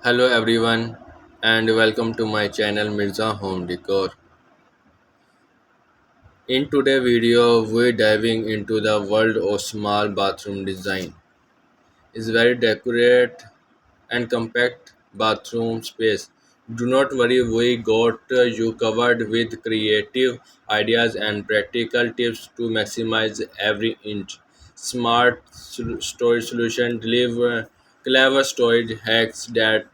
Hello everyone and welcome to my channel Mirza Home Decor. In today's video we're diving into the world of small bathroom design. It's very decorate and compact bathroom space. Do not worry, we got you covered with creative ideas and practical tips to maximize every inch. Smart storage solution deliver clever storage hacks that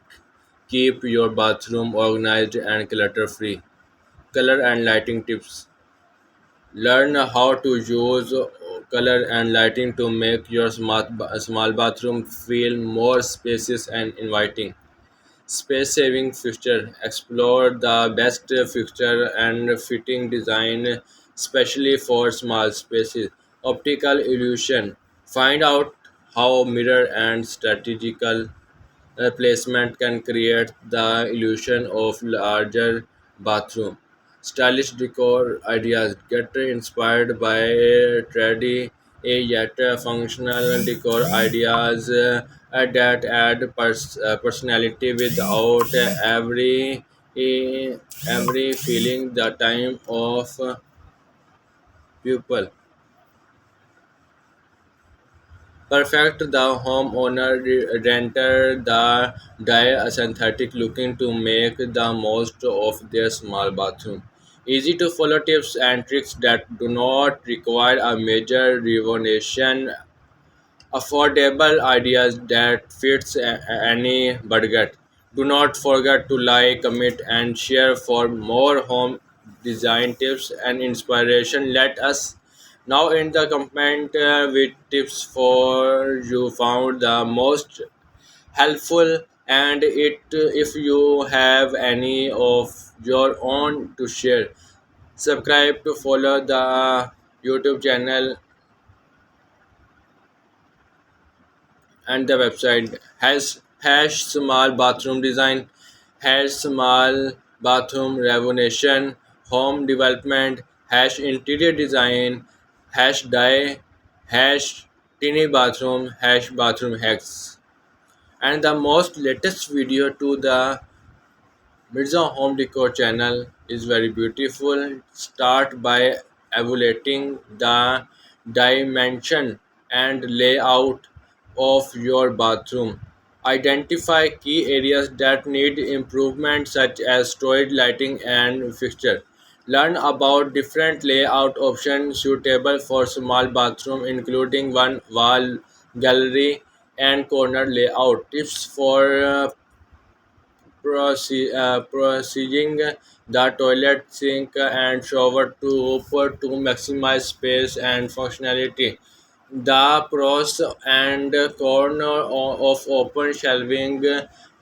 keep your bathroom organized and clutter free. Color and lighting tips. Learn how to use color and lighting to make your small bathroom feel more spacious and inviting. Space saving fixture. Explore the best fixture and fitting design, especially for small spaces. Optical illusion. Find out how mirror and strategical placement can create the illusion of larger bathroom. Stylish decor ideas get inspired by trendy yet functional decor ideas that add personality without every feeling the time of pupil. Perfect the homeowner renter the die synthetic looking to make the most of their small bathroom. Easy to follow tips and tricks that do not require a major renovation. Affordable ideas that fits any budget. Do not forget to like, comment, and share for more home design tips and inspiration. Let us now in the comment with tips for you found the most helpful and it if you have any of your own to share. Subscribe to follow the YouTube channel and the website has hash small bathroom design, hash small bathroom renovation, home development, hash interior design, hash dye, hash tiny bathroom, hash bathroom hacks. And the most latest video to the Mirza Home Decor channel is very beautiful. Start by evaluating the dimension and layout of your bathroom. Identify key areas that need improvement such as storage, lighting and fixture. Learn about different layout options suitable for small bathroom including one wall, gallery and corner layout. Tips for proceeding the toilet, sink, and shower to maximize space and functionality. The pros and corner of open shelving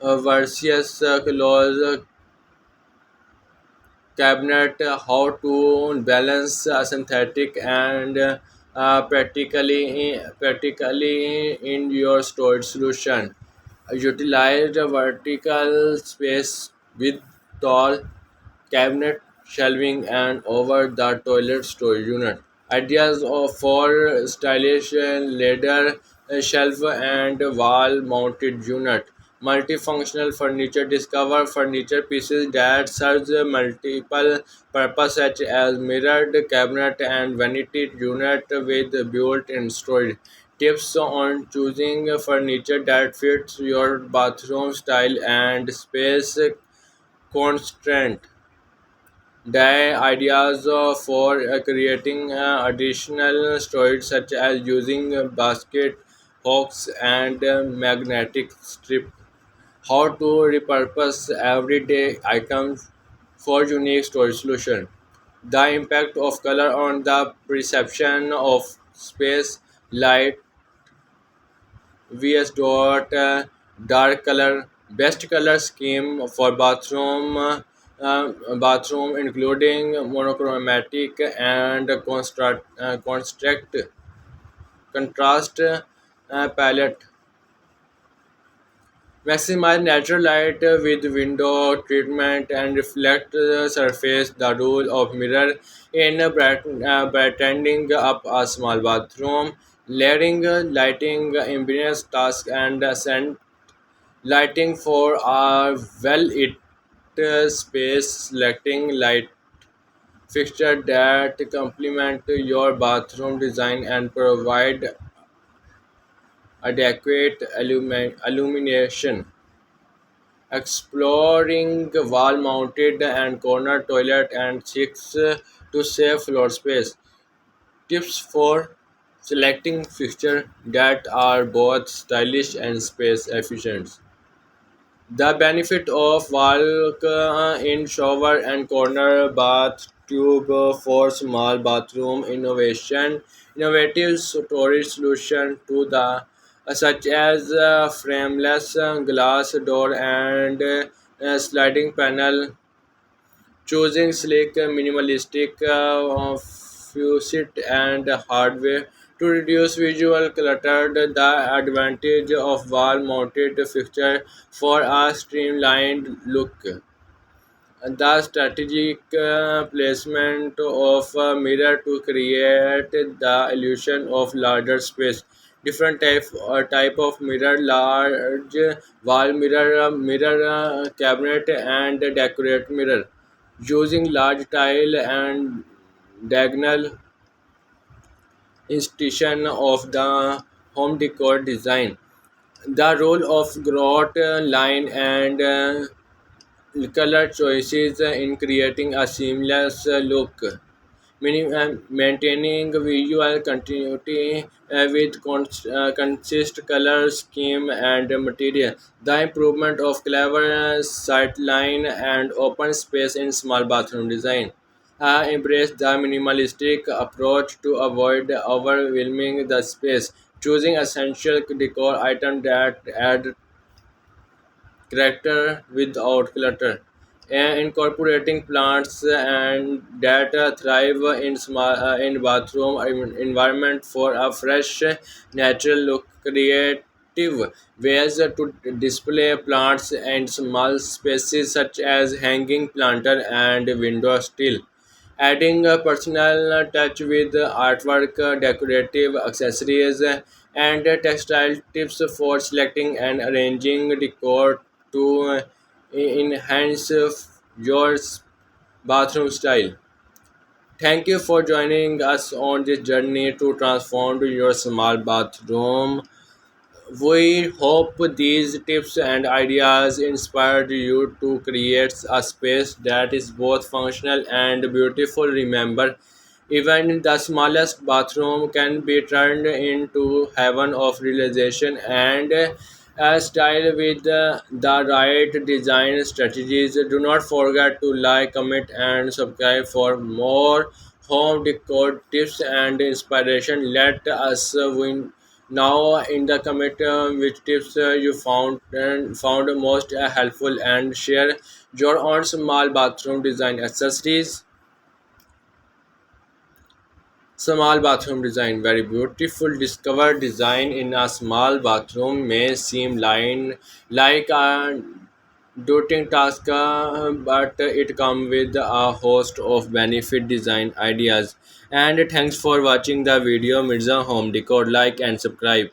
versus closed cabinet, how to balance synthetic and practically in your storage solution. Utilize the vertical space with tall cabinet shelving and over the toilet storage unit. Ideas for stylish ladder shelf and wall mounted unit. Multifunctional furniture. Discover furniture pieces that serve multiple purposes such as mirrored cabinet and vanity unit with built-in storage. Tips on choosing furniture that fits your bathroom style and space constraint. The ideas for creating additional storage, such as using basket hooks and magnetic strip. How to repurpose everyday items for unique storage solution. The impact of color on the perception of space, light, vs dot dark color best color scheme for bathroom including monochromatic and contrast palette. Maximize natural light with window treatment and reflect the surface. The rule of mirror in brightening up a small bathroom. Layering lighting, ambient task, and scent lighting for a well-lit space, selecting light fixture that complement your bathroom design and provide adequate illumination, exploring wall-mounted and corner toilet and six to save floor space. Tips for selecting fixtures that are both stylish and space efficient. The benefit of walk-in shower and corner bath tube for small bathroom innovative storage solution to the such as frameless glass door and sliding panel. Choosing sleek, minimalistic faucet and hardware to reduce visual clutter. The advantage of wall-mounted fixture for a streamlined look. The strategic placement of a mirror to create the illusion of larger space. Different type of mirror, large wall mirror, mirror cabinet, and decorate mirror. Using large tile and diagonal institution of the home decor design. The role of grout line and color choices in creating a seamless look. Maintaining visual continuity with consist color scheme and material. The improvement of clever sight line and open space in small bathroom design. Embrace the minimalistic approach to avoid overwhelming the space, choosing essential decor items that add character without clutter, and incorporating plants and that thrive in in bathroom environment for a fresh, natural look. Creative ways to display plants and small spaces such as hanging planter and window sill. Adding a personal touch with artwork, decorative accessories, and textile tips for selecting and arranging decor to enhance your bathroom style. Thank you for joining us on this journey to transform your small bathroom. We hope these tips and ideas inspired you to create a space that is both functional and beautiful. Remember, even the smallest bathroom can be turned into heaven of realization and style with the right design strategies. Do not forget to like, comment, and subscribe for more home decor tips and inspiration. Let us win now in the comment which tips you found most helpful and share your own small bathroom design accessories. Small bathroom design, very beautiful. Discover design in a small bathroom may seem like a daunting task, but it comes with a host of benefit design ideas. And thanks for watching the video. Mirza Home Decor. Like and subscribe.